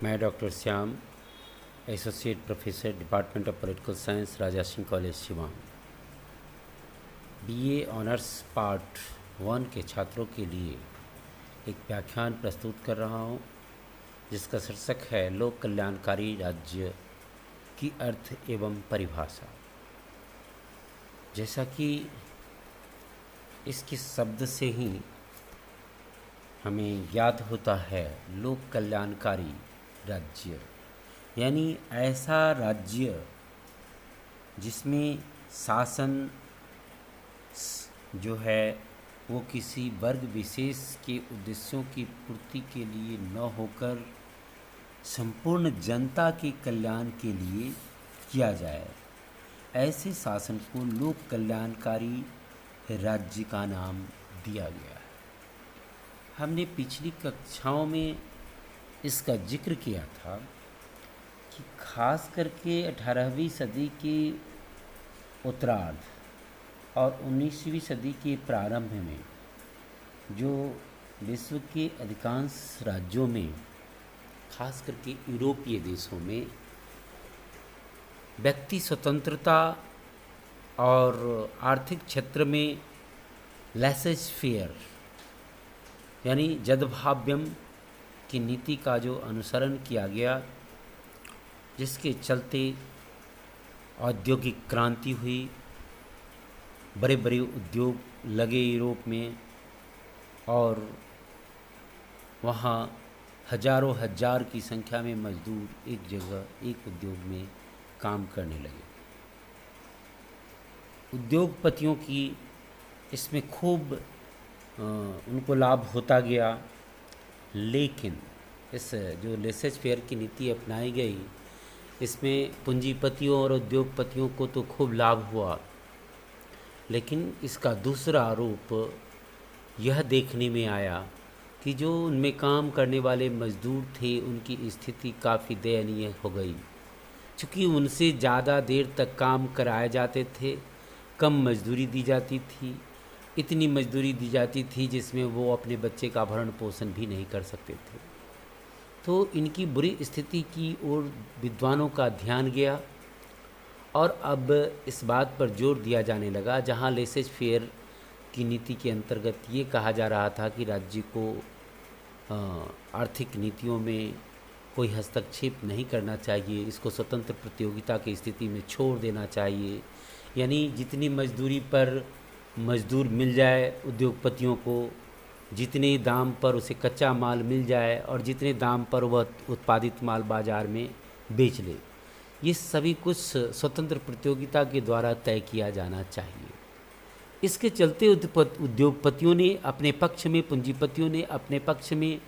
मैं doctor Shyam, associate professor, department of political science, Raja Singh college Shivang, BA honours part 1 के छात्रों के लिए एक व्याख्यान प्रस्तुत कर रहा हूँ, जिसका शीर्षक है लोक कल्याणकारी राज्य की अर्थ एवं परिभाषा। जैसा कि इसके शब्द से ही हमें ज्ञात होता है, लोक कल्याणकारी राज्य यानी ऐसा राज्य जिसमें शासन जो है वो किसी वर्ग विशेष के उद्देश्यों की पूर्ति के लिए न होकर संपूर्ण जनता के कल्याण के लिए किया जाए। ऐसे शासन को लोक कल्याणकारी राज्य का नाम दिया गया है। हमने पिछली कक्षाओं में इसका जिक्र किया था कि खास करके 18वीं सदी के उत्तरार्ध और 19वीं सदी के प्रारंभ में जो विश्व के अधिकांश राज्यों में, खास करके यूरोपीय देशों में, व्यक्ति स्वतंत्रता और आर्थिक क्षेत्र में लेसेस फेयर यानी जदभाव्यम की नीति का जो अनुसरण किया गया, जिसके चलते औद्योगिक क्रांति हुई, बड़े बड़े उद्योग लगे यूरोप में और वहाँ हजारों हजार की संख्या में मजदूर एक जगह एक उद्योग में काम करने लगे। उद्योगपतियों की इसमें खूब उनको लाभ होता गया, लेकिन इस जो लेसेस फेयर की नीति अपनाई गई, इसमें पूंजीपतियों और उद्योगपतियों को तो खूब लाभ हुआ, लेकिन इसका दूसरा रूप यह देखने में आया कि जो उनमें काम करने वाले मजदूर थे उनकी स्थिति काफ़ी दयनीय हो गई। चूँकि उनसे ज़्यादा देर तक काम कराए जाते थे, कम मजदूरी दी जाती थी, इतनी मजदूरी दी जाती थी जिसमें वो अपने बच्चे का भरण पोषण भी नहीं कर सकते थे। तो इनकी बुरी स्थिति की ओर विद्वानों का ध्यान गया और अब इस बात पर जोर दिया जाने लगा, जहाँ लेसेस फेयर की नीति के अंतर्गत ये कहा जा रहा था कि राज्य को आर्थिक नीतियों में कोई हस्तक्षेप नहीं करना चाहिए, इसको स्वतंत्र प्रतियोगिता की स्थिति में छोड़ देना चाहिए। यानी जितनी मजदूरी पर मजदूर मिल जाए उद्योगपतियों को, जितने दाम पर उसे कच्चा माल मिल जाए और जितने दाम पर वह उत्पादित माल बाज़ार में बेच ले, ये सभी कुछ स्वतंत्र प्रतियोगिता के द्वारा तय किया जाना चाहिए। इसके चलते उद्योगपतियों ने अपने पक्ष में, पूंजीपतियों ने अपने पक्ष में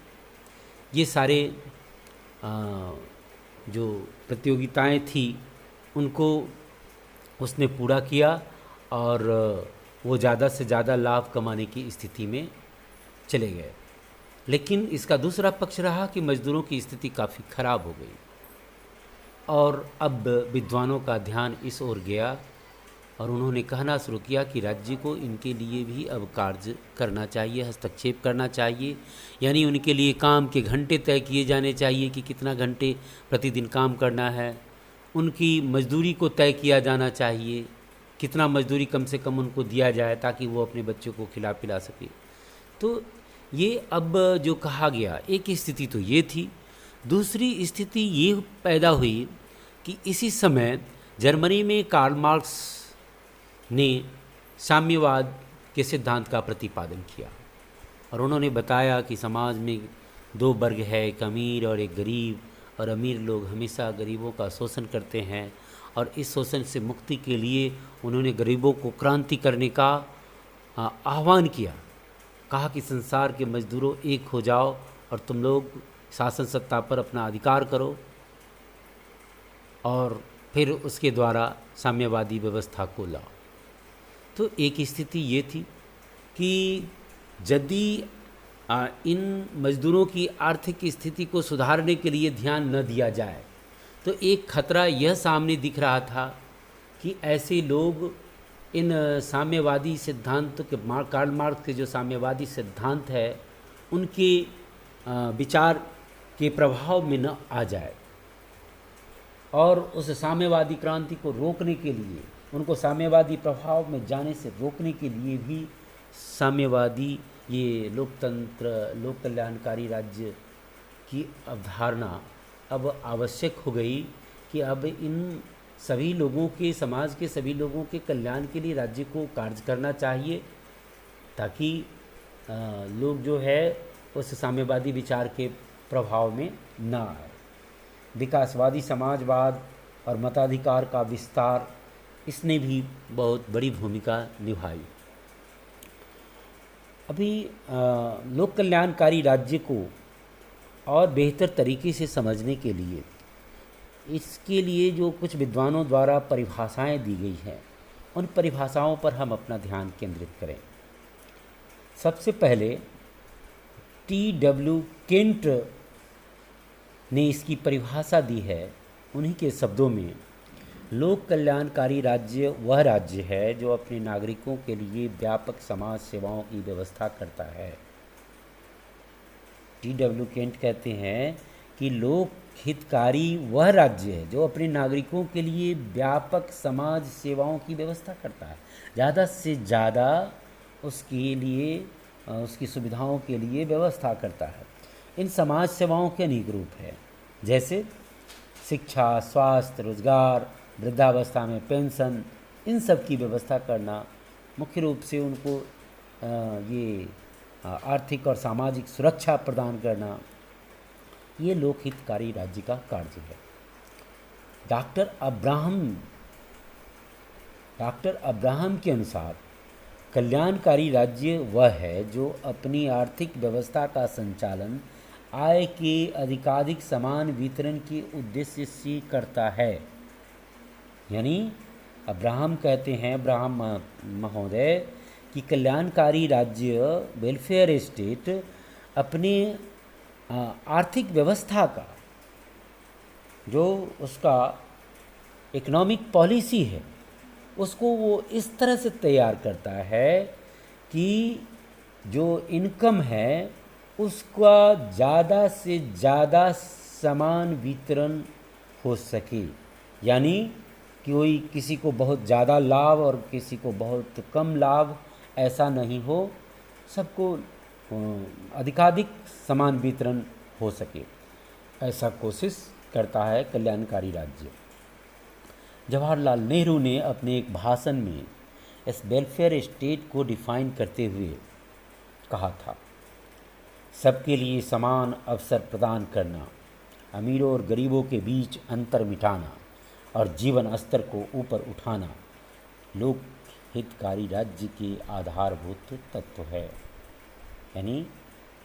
ये सारे जो प्रतियोगिताएं थी उनको उसने पूरा किया और वो ज़्यादा से ज़्यादा लाभ कमाने की स्थिति में चले गए। लेकिन इसका दूसरा पक्ष रहा कि मज़दूरों की स्थिति काफ़ी ख़राब हो गई और अब विद्वानों का ध्यान इस ओर गया और उन्होंने कहना शुरू किया कि राज्य को इनके लिए भी अब कार्य करना चाहिए, हस्तक्षेप करना चाहिए। यानी उनके लिए काम के घंटे तय किए जाने चाहिए कि कितना घंटे प्रतिदिन काम करना है, उनकी मजदूरी को तय किया जाना चाहिए, कितना मजदूरी कम से कम उनको दिया जाए ताकि वो अपने बच्चों को खिला पिला सके। तो ये अब जो कहा गया, एक स्थिति तो ये थी। दूसरी स्थिति ये पैदा हुई कि इसी समय जर्मनी में कार्ल मार्क्स ने साम्यवाद के सिद्धांत का प्रतिपादन किया और उन्होंने बताया कि समाज में दो वर्ग है, एक अमीर और एक गरीब, और अमीर लोग हमेशा गरीबों का शोषण करते हैं और इस शोषण से मुक्ति के लिए उन्होंने गरीबों को क्रांति करने का आह्वान किया। कहा कि संसार के मजदूरों, एक हो जाओ और तुम लोग शासन सत्ता पर अपना अधिकार करो, और फिर उसके द्वारा साम्यवादी व्यवस्था को लाओ। तो एक स्थिति ये थी कि यदि इन मजदूरों की आर्थिक स्थिति को सुधारने के लिए ध्यान न दिया जाए तो एक खतरा यह सामने दिख रहा था कि ऐसे लोग इन साम्यवादी सिद्धांत के, कार्ल मार्क्स के जो साम्यवादी सिद्धांत है, उनके विचार के प्रभाव में न आ जाए, और उस साम्यवादी क्रांति को रोकने के लिए, उनको साम्यवादी प्रभाव में जाने से रोकने के लिए भी साम्यवादी ये लोकतंत्र, लोक कल्याणकारी राज्य की अवधारणा अब आवश्यक हो गई कि अब इन सभी लोगों के, समाज के सभी लोगों के कल्याण के लिए राज्य को कार्य करना चाहिए, ताकि लोग जो है उस साम्यवादी विचार के प्रभाव में ना आए। विकासवादी समाजवाद और मताधिकार का विस्तार, इसने भी बहुत बड़ी भूमिका निभाई। अभी लोक कल्याणकारी राज्य को और बेहतर तरीके से समझने के लिए, इसके लिए जो कुछ विद्वानों द्वारा परिभाषाएं दी गई हैं, उन परिभाषाओं पर हम अपना ध्यान केंद्रित करें। सबसे पहले T.W. केंट ने इसकी परिभाषा दी है। उन्हीं के शब्दों में, लोक कल्याणकारी राज्य वह राज्य है जो अपने नागरिकों के लिए व्यापक समाज सेवाओं की व्यवस्था करता है। T.W. केंट कहते हैं कि लोक हितकारी वह राज्य है जो अपने नागरिकों के लिए व्यापक समाज सेवाओं की व्यवस्था करता है, ज़्यादा से ज़्यादा उसके लिए, उसकी सुविधाओं के लिए व्यवस्था करता है। इन समाज सेवाओं के अनेक रूप हैं, जैसे शिक्षा, स्वास्थ्य, रोजगार, वृद्धावस्था में पेंशन, इन सब की व्यवस्था करना, मुख्य रूप से उनको ये आर्थिक और सामाजिक सुरक्षा प्रदान करना, ये लोकहितकारी राज्य का कार्य है। डॉक्टर अब्राहम के अनुसार कल्याणकारी राज्य वह है जो अपनी आर्थिक व्यवस्था का संचालन आय के अधिकाधिक समान वितरण के उद्देश्य से करता है। यानी अब्राहम कहते हैं, अब्राहम महोदय, कि कल्याणकारी राज्य, वेलफेयर स्टेट, अपने आर्थिक व्यवस्था का, जो उसका इकोनॉमिक पॉलिसी है, उसको वो इस तरह से तैयार करता है कि जो इनकम है उसका ज़्यादा से ज़्यादा समान वितरण हो सके। यानी कोई किसी को बहुत ज़्यादा लाभ और किसी को बहुत कम लाभ, ऐसा नहीं हो, सबको अधिकाधिक समान वितरण हो सके, ऐसा कोशिश करता है कल्याणकारी राज्य। जवाहरलाल नेहरू ने अपने एक भाषण में इस वेलफेयर स्टेट को डिफाइन करते हुए कहा था, सबके लिए समान अवसर प्रदान करना, अमीरों और गरीबों के बीच अंतर मिटाना और जीवन स्तर को ऊपर उठाना लोक हितकारी राज्य के आधारभूत तत्व है। यानी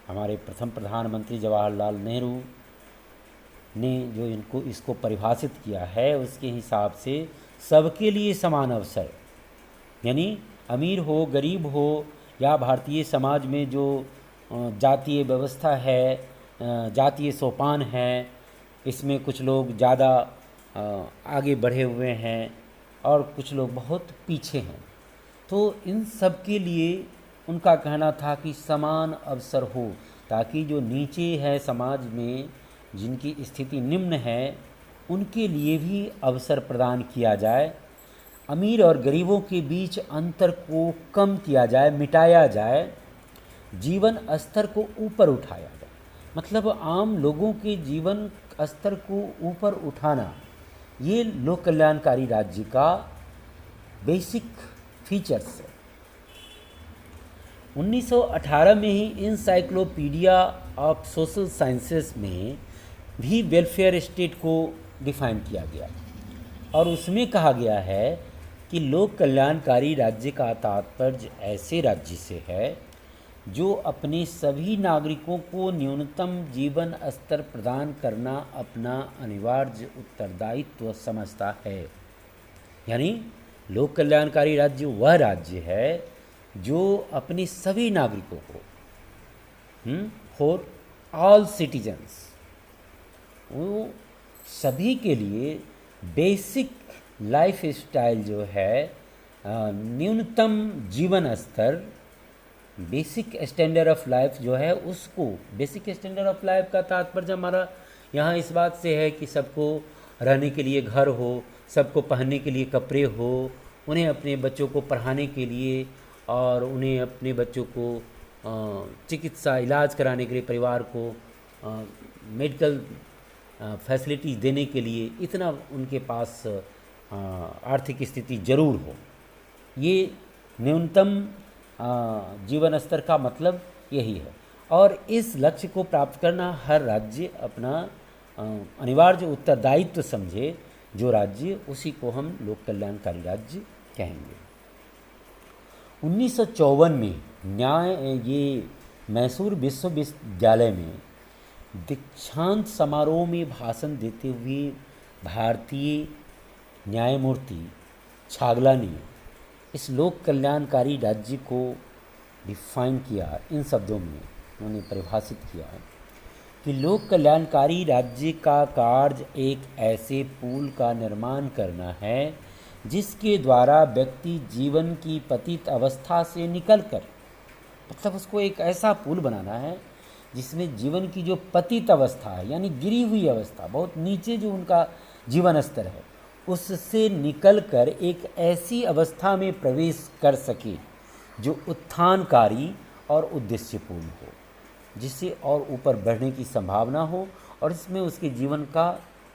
हमारे प्रथम प्रधानमंत्री जवाहरलाल नेहरू ने जो इसको परिभाषित किया है, उसके हिसाब से सबके लिए समान अवसर, यानी अमीर हो, गरीब हो, या भारतीय समाज में जो जातीय व्यवस्था है, जातीय सोपान है, इसमें कुछ लोग ज़्यादा आगे बढ़े हुए हैं और कुछ लोग बहुत पीछे हैं, तो इन सब के लिए उनका कहना था कि समान अवसर हो, ताकि जो नीचे है समाज में, जिनकी स्थिति निम्न है, उनके लिए भी अवसर प्रदान किया जाए, अमीर और गरीबों के बीच अंतर को कम किया जाए, मिटाया जाए, जीवन स्तर को ऊपर उठाया जाए। मतलब आम लोगों के जीवन स्तर को ऊपर उठाना, ये लोक कल्याणकारी राज्य का बेसिक फीचर्स है। 1918 में ही इंसाइक्लोपीडिया ऑफ सोशल साइंसेस में भी वेलफेयर स्टेट को डिफाइन किया गया और उसमें कहा गया है कि लोक कल्याणकारी राज्य का तात्पर्य ऐसे राज्य से है जो अपने सभी नागरिकों को न्यूनतम जीवन स्तर प्रदान करना अपना अनिवार्य उत्तरदायित्व समझता है। यानी लोक कल्याणकारी राज्य वह राज्य है जो अपने सभी नागरिकों को, फॉर ऑल सिटीजन्स, वो सभी के लिए बेसिक लाइफ स्टाइल जो है, न्यूनतम जीवन स्तर बेसिक स्टैंडर्ड ऑफ लाइफ जो है उसको, बेसिक स्टैंडर्ड ऑफ लाइफ का तात्पर्य हमारा यहाँ इस बात से है कि सबको रहने के लिए घर हो, सबको पहनने के लिए कपड़े हो, उन्हें अपने बच्चों को पढ़ाने के लिए और उन्हें अपने बच्चों को चिकित्सा इलाज कराने के लिए, परिवार को मेडिकल फैसिलिटीज़ देने के लिए इतना उनके पास आर्थिक स्थिति जरूर हो। ये न्यूनतम जीवन स्तर का मतलब यही है। और इस लक्ष्य को प्राप्त करना हर राज्य अपना अनिवार्य उत्तरदायित्व समझे। जो राज्य, उसी को हम लोक कल्याणकारी राज्य कहेंगे। 1954 में ये मैसूर विश्वविद्यालय में दीक्षांत समारोह में भाषण देते हुए भारतीय न्यायमूर्ति छागला ने इस लोक कल्याणकारी राज्य को डिफाइन किया। इन शब्दों में उन्होंने परिभाषित किया कि लोक कल्याणकारी राज्य का कार्य एक ऐसे पुल का निर्माण करना है जिसके द्वारा व्यक्ति जीवन की पतित अवस्था से निकलकर, मतलब उसको एक ऐसा पुल बनाना है जिसमें जीवन की जो पतित अवस्था है, यानी गिरी हुई अवस्था, बहुत नीचे जो उनका जीवन स्तर है, उससे निकलकर एक ऐसी अवस्था में प्रवेश कर सके जो उत्थानकारी और उद्देश्यपूर्ण हो, जिससे और ऊपर बढ़ने की संभावना हो और इसमें उसके जीवन का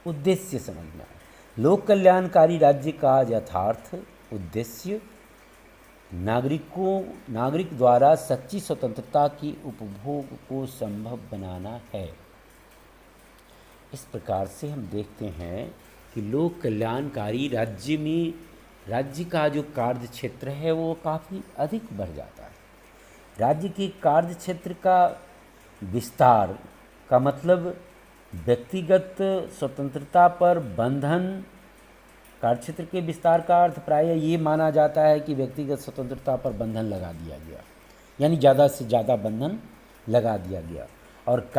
उद्देश्य समझना है। लोक कल्याणकारी राज्य का यथार्थ उद्देश्य नागरिक द्वारा सच्ची स्वतंत्रता की उपभोग को संभव बनाना है। इस प्रकार से हम देखते हैं कि लोक कल्याणकारी राज्य में राज्य का जो कार्य क्षेत्र है वो काफ़ी अधिक बढ़ जाता है। राज्य के कार्य क्षेत्र का विस्तार का मतलब व्यक्तिगत स्वतंत्रता पर बंधन। कार्यक्षेत्र के विस्तार का अर्थ प्रायः ये माना जाता है कि व्यक्तिगत स्वतंत्रता पर बंधन लगा दिया गया, यानी ज़्यादा से ज़्यादा बंधन लगा दिया गया और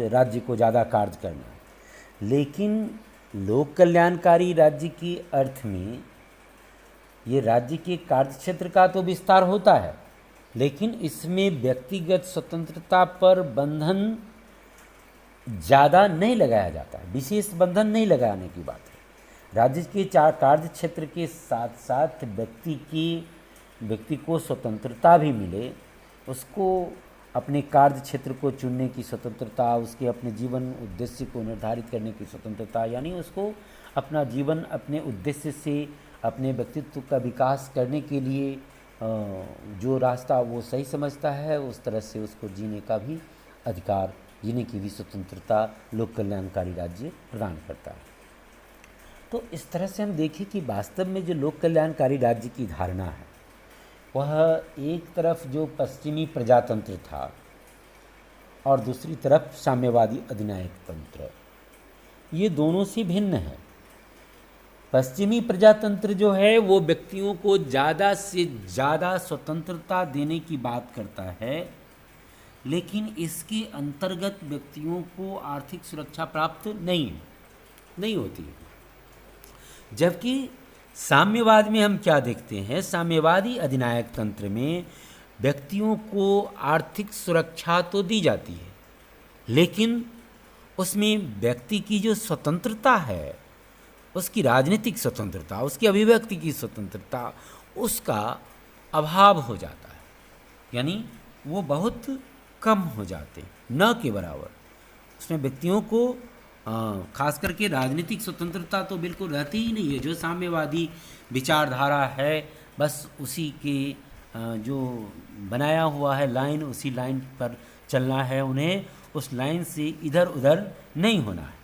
राज्य को ज़्यादा कार्य करना। लेकिन लोक कल्याणकारी राज्य के अर्थ में ये राज्य के कार्यक्षेत्र का तो विस्तार होता है, लेकिन इसमें व्यक्तिगत स्वतंत्रता पर बंधन ज़्यादा नहीं लगाया जाता, विशेष बंधन नहीं लगाने की बात है। राज्य के कार्य क्षेत्र के साथ साथ व्यक्ति को स्वतंत्रता भी मिले, उसको अपने कार्य क्षेत्र को चुनने की स्वतंत्रता, उसके अपने जीवन उद्देश्य को निर्धारित करने की स्वतंत्रता, यानी उसको अपना जीवन अपने उद्देश्य से अपने व्यक्तित्व का विकास करने के लिए जो रास्ता वो सही समझता है उस तरह से उसको जीने का भी अधिकार, जीने की भी स्वतंत्रता लोक कल्याणकारी राज्य प्रदान करता है। तो इस तरह से हम देखें कि वास्तव में जो लोक कल्याणकारी राज्य की धारणा है वह एक तरफ जो पश्चिमी प्रजातंत्र था और दूसरी तरफ साम्यवादी अधिनायक तंत्र, ये दोनों से भिन्न है। पश्चिमी प्रजातंत्र जो है वो व्यक्तियों को ज़्यादा से ज़्यादा स्वतंत्रता देने की बात करता है, लेकिन इसके अंतर्गत व्यक्तियों को आर्थिक सुरक्षा प्राप्त नहीं होती है। जबकि साम्यवाद में हम क्या देखते हैं, साम्यवादी अधिनायक तंत्र में व्यक्तियों को आर्थिक सुरक्षा तो दी जाती है, लेकिन उसमें व्यक्ति की जो स्वतंत्रता है, उसकी राजनीतिक स्वतंत्रता, उसकी अभिव्यक्ति की स्वतंत्रता, उसका अभाव हो जाता है, यानी वो बहुत कम हो जाते हैं, न के बराबर। उसमें व्यक्तियों को खास करके राजनीतिक स्वतंत्रता तो बिल्कुल रहती ही नहीं है। जो साम्यवादी विचारधारा है बस उसी के जो बनाया हुआ है लाइन, उसी लाइन पर चलना है, उन्हें उस लाइन से इधर उधर नहीं होना है।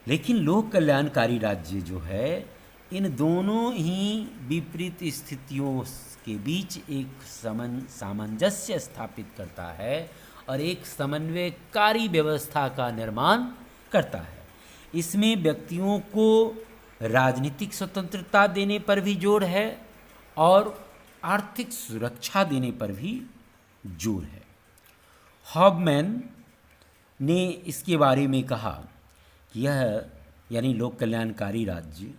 लेकिन लोक कल्याणकारी राज्य जो है इन दोनों ही विपरीत स्थितियों के बीच एक सामंजस्य स्थापित करता है और एक समन्वयकारी व्यवस्था का निर्माण करता है। इसमें व्यक्तियों को राजनीतिक स्वतंत्रता देने पर भी जोर है और आर्थिक सुरक्षा देने पर भी जोर है। हॉबमैन ने इसके बारे में कहा कि यह यानी लोक कल्याणकारी राज्य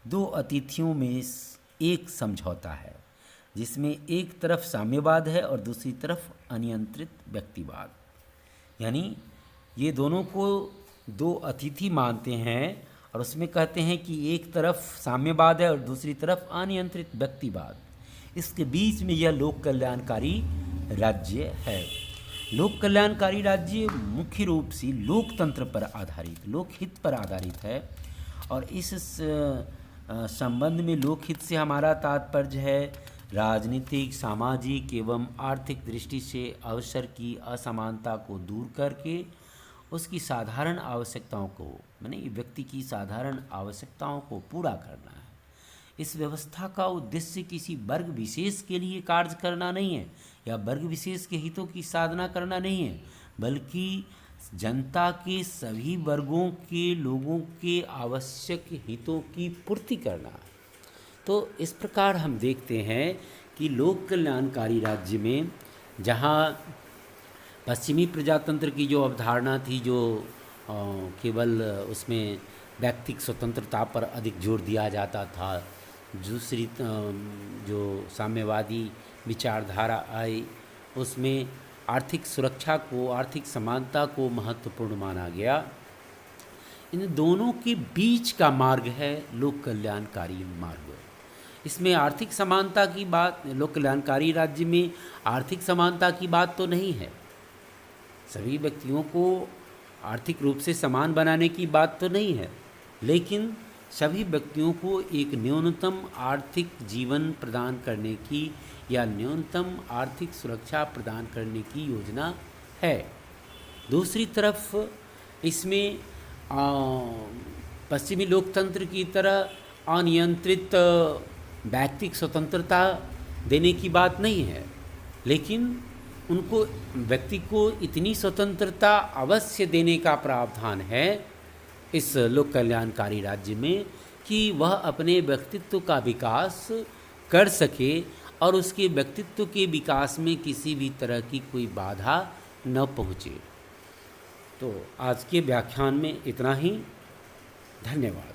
दो अतिथियों में एक समझौता है जिसमें एक तरफ साम्यवाद है और दूसरी तरफ अनियंत्रित व्यक्तिवाद। यानी ये दोनों को दो अतिथि मानते हैं और उसमें कहते हैं कि एक तरफ साम्यवाद है और दूसरी तरफ अनियंत्रित व्यक्तिवाद। इसके बीच में यह लोक कल्याणकारी राज्य है। लोक कल्याणकारी राज्य मुख्य रूप से लोकतंत्र पर आधारित, लोकहित पर आधारित है। और इस संबंध में लोकहित से हमारा तात्पर्य है राजनीतिक, सामाजिक एवं आर्थिक दृष्टि से अवसर की असमानता को दूर करके उसकी साधारण आवश्यकताओं को, माने व्यक्ति की साधारण आवश्यकताओं को पूरा करना है। इस व्यवस्था का उद्देश्य किसी वर्ग विशेष के लिए कार्य करना नहीं है या वर्ग विशेष के हितों की साधना करना नहीं है, बल्कि जनता के सभी वर्गों के लोगों के आवश्यक हितों की पूर्ति करना है। तो इस प्रकार हम देखते हैं कि लोक कल्याणकारी राज्य में जहाँ पश्चिमी प्रजातंत्र की जो अवधारणा थी, जो केवल उसमें व्यक्तिगत स्वतंत्रता पर अधिक जोर दिया जाता था, दूसरी जो साम्यवादी विचारधारा आई उसमें आर्थिक सुरक्षा को, आर्थिक समानता को महत्वपूर्ण माना गया। इन दोनों के बीच का मार्ग है लोक कल्याणकारी मार्ग। इसमें आर्थिक समानता की बात, लोक कल्याणकारी राज्य में आर्थिक समानता की बात तो नहीं है, सभी व्यक्तियों को आर्थिक रूप से समान बनाने की बात तो नहीं है, लेकिन सभी व्यक्तियों को एक न्यूनतम आर्थिक जीवन प्रदान करने की या न्यूनतम आर्थिक सुरक्षा प्रदान करने की योजना है। दूसरी तरफ इसमें पश्चिमी लोकतंत्र की तरह अनियंत्रित व्यक्तिगत स्वतंत्रता देने की बात नहीं है, लेकिन उनको, व्यक्ति को इतनी स्वतंत्रता अवश्य देने का प्रावधान है इस लोक कल्याणकारी राज्य में कि वह अपने व्यक्तित्व का विकास कर सके और उसके व्यक्तित्व के विकास में किसी भी तरह की कोई बाधा न पहुँचे। तो आज के व्याख्यान में इतना ही। धन्यवाद।